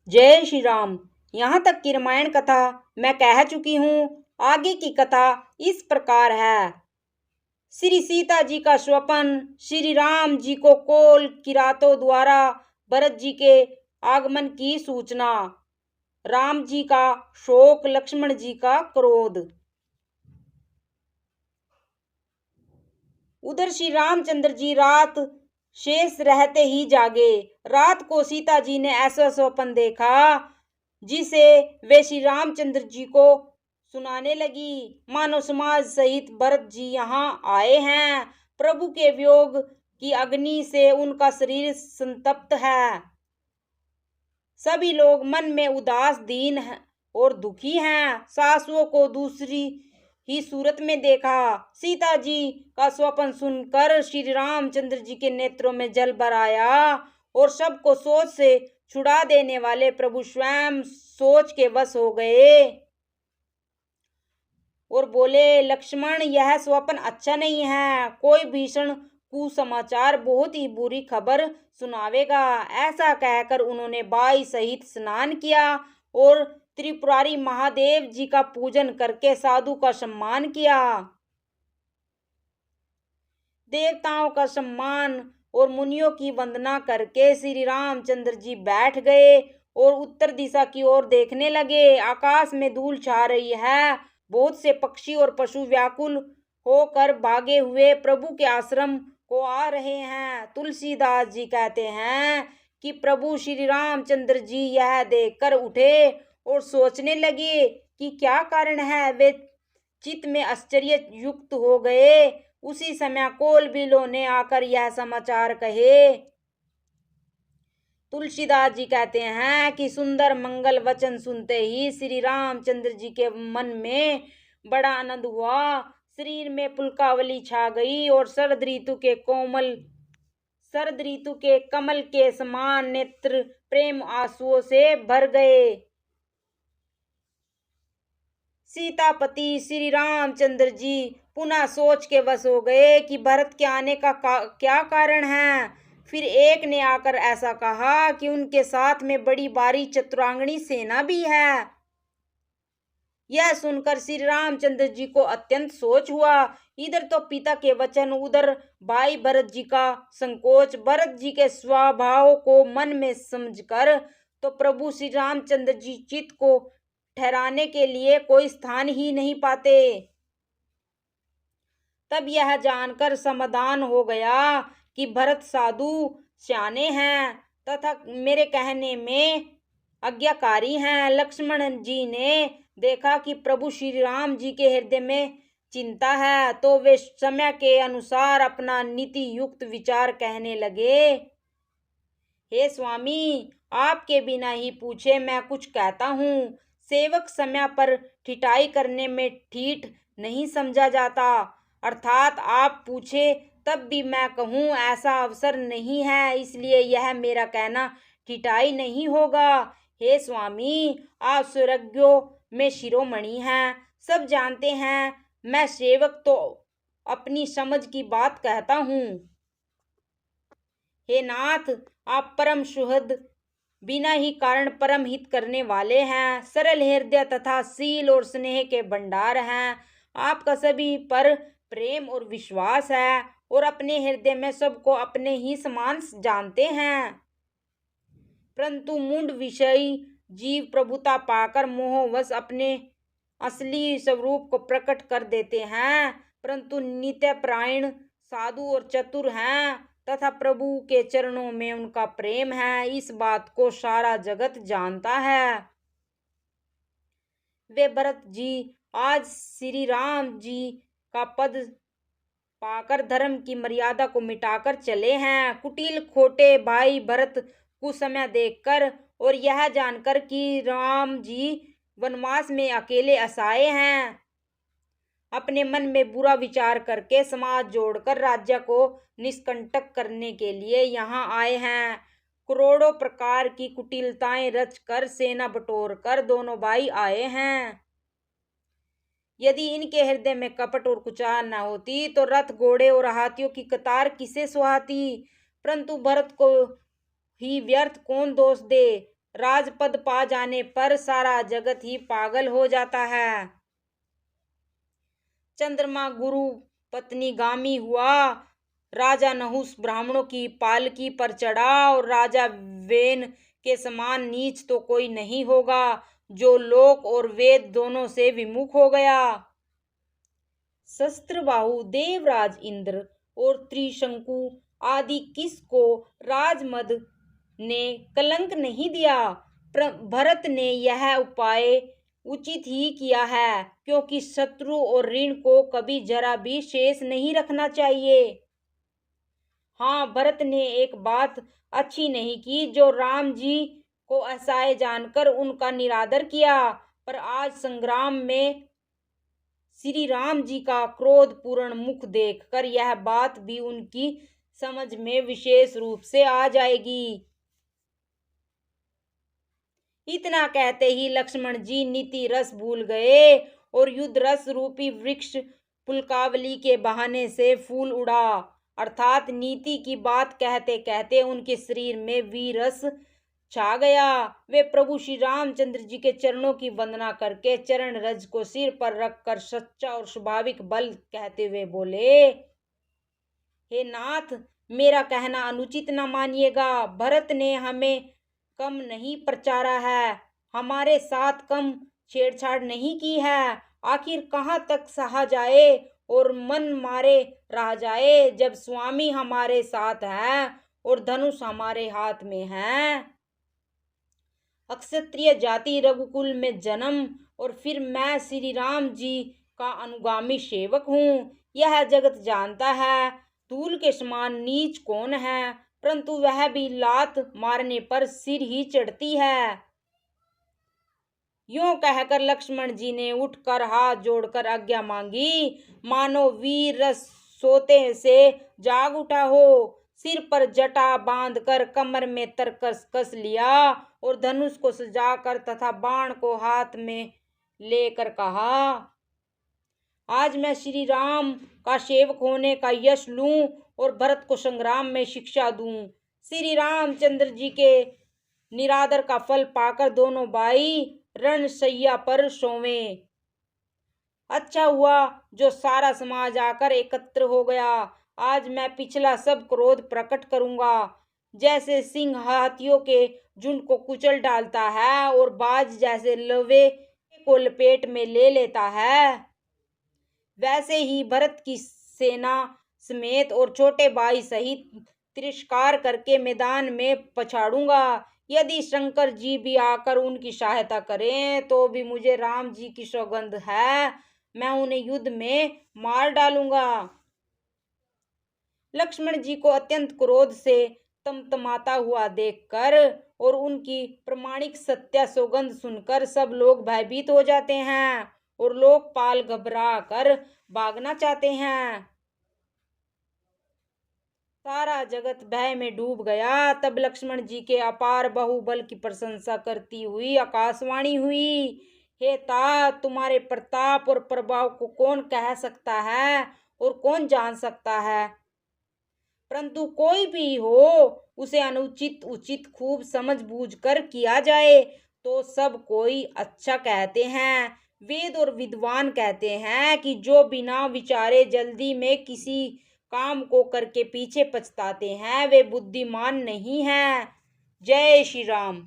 जय श्री राम। यहाँ तक की रामायण कथा मैं कह चुकी हूँ। आगे की कथा इस प्रकार है। श्री सीता जी का स्वप्न। श्री राम जी को कोल किरातों द्वारा भरत जी के आगमन की सूचना। राम जी का शोक, लक्ष्मण जी का क्रोध। उधर श्री रामचंद्र जी रात शेष रहते ही जागे। रात को सीता जी ने ऐसा स्वप्न देखा जिसे वे श्री रामचंद्र जी को सुनाने लगी। मानव समाज सहित भरत जी यहाँ आए हैं। प्रभु के वियोग की अग्नि से उनका शरीर संतप्त है। सभी लोग मन में उदास, दीन और दुखी हैं। सासुओं को दूसरी ही सूरत में देखा। सीता जी का स्वप्न सुनकर श्री रामचंद्र जी के नेत्रों में जल भर आया और सबको सोच से छुड़ा देने वाले प्रभु स्वयं सोच के वश हो गए और बोले, लक्ष्मण, यह स्वप्न अच्छा नहीं है। कोई भीषण कुसमाचार, बहुत ही बुरी खबर सुनावेगा। ऐसा कहकर उन्होंने बाई सहित स्नान किया और त्रिपुरारी महादेव जी का पूजन करके साधु का सम्मान किया। देवताओं का सम्मान और मुनियों की वंदना करके श्री रामचंद्र जी बैठ गए और उत्तर दिशा की ओर देखने लगे। आकाश में धूल छा रही है। बहुत से पक्षी और पशु व्याकुल होकर भागे हुए प्रभु के आश्रम को आ रहे हैं। तुलसीदास जी कहते हैं कि प्रभु श्री रामचंद्र जी यह देखकर उठे और सोचने लगे कि क्या कारण है। वे चित्त में आश्चर्य युक्त हो गए। उसी समय कोल बिलों ने आकर यह समाचार कहे। तुलसीदास जी कहते हैं कि सुंदर मंगल वचन सुनते ही श्री रामचंद्र जी के मन में बड़ा आनंद हुआ। शरीर में पुलकावली छा गई और शरद ऋतु के कमल के समान नेत्र प्रेम आंसुओं से भर गए। सीतापति श्री रामचंद्र जी पुनः सोच के वश हो गए कि भरत के आने का क्या कारण है। फिर एक ने आकर ऐसा कहा कि उनके साथ में बड़ी भारी चतुरांगनी सेना भी है। यह सुनकर श्री रामचंद्र जी को अत्यंत सोच हुआ। इधर तो पिता के वचन, उधर भाई भरत जी का संकोच। भरत जी के स्वभाव को मन में समझकर तो प्रभु श्री रामचंद्र जी चित्त को ठहराने के लिए कोई स्थान ही नहीं पाते। तब यह जानकर समाधान हो गया कि भरत साधु सियाने हैं तथा मेरे कहने में आज्ञाकारी हैं। लक्ष्मण जी ने देखा कि प्रभु श्री राम जी के हृदय में चिंता है तो वे समय के अनुसार अपना नीति युक्त विचार कहने लगे। हे स्वामी, आपके बिना ही पूछे मैं कुछ कहता हूँ। सेवक समय पर ठिठाई करने में ठीठ नहीं समझा जाता। अर्थात आप पूछे तब भी मैं कहूँ ऐसा अवसर नहीं है, इसलिए यह मेरा कहना ठिठाई नहीं होगा। हे स्वामी, आप स्वर्गों में शिरोमणि हैं, सब जानते हैं। मैं सेवक तो अपनी समझ की बात कहता हूँ। हे नाथ, आप परम सुहृद, बिना ही कारण परम हित करने वाले हैं। सरल हृदय तथा शील और स्नेह के भंडार हैं। आपका सभी पर प्रेम और विश्वास है और अपने हृदय में सबको अपने ही समान जानते हैं। परंतु मूढ़ विषयी जीव प्रभुता पाकर मोहवश अपने असली स्वरूप को प्रकट कर देते हैं। परंतु नित्य प्राण साधु और चतुर हैं तथा प्रभु के चरणों में उनका प्रेम है। इस बात को सारा जगत जानता है। वे भरत जी आज श्री राम जी का पद पाकर धर्म की मर्यादा को मिटाकर चले हैं। कुटिल खोटे भाई भरत कुछ समय देखकर और यह जानकर कि राम जी वनवास में अकेले असहाय हैं, अपने मन में बुरा विचार करके समाज जोड़कर राज्य को निष्कंटक करने के लिए यहाँ आए हैं। करोड़ों प्रकार की कुटिलताएं रचकर सेना बटोर कर दोनों भाई आए हैं। यदि इनके हृदय में कपट और कुचार न होती तो रथ, घोड़े और हाथियों की कतार किसे सुहाती। परंतु भरत को ही व्यर्थ कौन दोष दे। राजपद पा जाने पर सारा जगत ही पागल हो जाता है। चंद्रमा गुरु पत्नीगामी हुआ, राजा नहुस ब्राह्मणों की पालकी पर चढ़ा और राजा वेन के समान नीच तो कोई नहीं होगा जो लोक और वेद दोनों से विमुख हो गया। शस्त्रबाहु देवराज इंद्र और त्रिशंकु आदि किसको राजमद ने कलंक नहीं दिया। भरत ने यह उपाय उचित ही किया है, क्योंकि शत्रु और ऋण को कभी जरा भी शेष नहीं रखना चाहिए। हाँ, भरत ने एक बात अच्छी नहीं की जो राम जी को असहाय जानकर उनका निरादर किया, पर आज संग्राम में श्री राम जी का क्रोधपूर्ण मुख देखकर यह बात भी उनकी समझ में विशेष रूप से आ जाएगी। इतना कहते ही लक्ष्मण जी नीति रस भूल गए और युद्ध रस रूपी वृक्ष पुलकावली के बहाने से फूल उड़ा, अर्थात नीति की बात कहते कहते उनके शरीर में वीर रस छा गया। वे प्रभु श्री रामचंद्र जी के चरणों की वंदना करके चरण रज को सिर पर रखकर सच्चा और स्वाभाविक बल कहते हुए बोले, हे नाथ, मेरा कहना अनुचित न मानिएगा। भरत ने हमें कम नहीं प्रचारा है, हमारे साथ कम छेड़छाड़ नहीं की है। आखिर कहाँ तक सहा जाए और मन मारे रह जाए जब स्वामी हमारे साथ है और धनुष हमारे हाथ में है। अक्षत्रिय जाति रघुकुल में जन्म और फिर मैं श्री राम जी का अनुगामी सेवक हूँ। यह जगत जानता है धूल के समान नीच कौन है, परंतु वह भी लात मारने पर सिर ही चढ़ती है। यूं कहकर लक्ष्मण जी ने उठकर हाथ जोड़कर आज्ञा मांगी, मानो वीर रस सोते से जाग उठा हो। सिर पर जटा बांधकर कमर में तरकस कस लिया और धनुष को सजाकर तथा बाण को हाथ में लेकर कहा, आज मैं श्री राम का सेवक होने का यश लूं और भरत को संग्राम में शिक्षा दूं। श्री रामचंद्र जी के निरादर का फल पाकर दोनों भाई रणशैया पर सोवें। अच्छा हुआ जो सारा समाज आकर एकत्र हो गया। आज मैं पिछला सब क्रोध प्रकट करूंगा। जैसे सिंह हाथियों के झुंड को कुचल डालता है और बाज जैसे लवे को लपेट में ले लेता है, वैसे ही भरत की सेना समेत और छोटे भाई सहित तिरस्कार करके मैदान में पछाड़ूंगा। यदि शंकर जी भी आकर उनकी सहायता करें तो भी मुझे राम जी की सौगंध है, मैं उन्हें युद्ध में मार डालूंगा। लक्ष्मण जी को अत्यंत क्रोध से तमतमाता हुआ देखकर और उनकी प्रमाणिक सत्य सौगंध सुनकर सब लोग भयभीत हो जाते हैं और लोकपाल घबरा कर भागना चाहते हैं। सारा जगत भय में डूब गया। तब लक्ष्मण जी के अपार बाहुबल की प्रशंसा करती हुई आकाशवाणी हुई, हे तात, तुम्हारे प्रताप और प्रभाव को कौन कह सकता है और कौन जान सकता है, परंतु कोई भी हो उसे अनुचित उचित खूब समझ बूझ कर किया जाए तो सब कोई अच्छा कहते हैं। वेद और विद्वान कहते हैं कि जो बिना विचारे जल्दी में किसी काम को करके पीछे पछताते हैं वे बुद्धिमान नहीं हैं। जय श्री राम।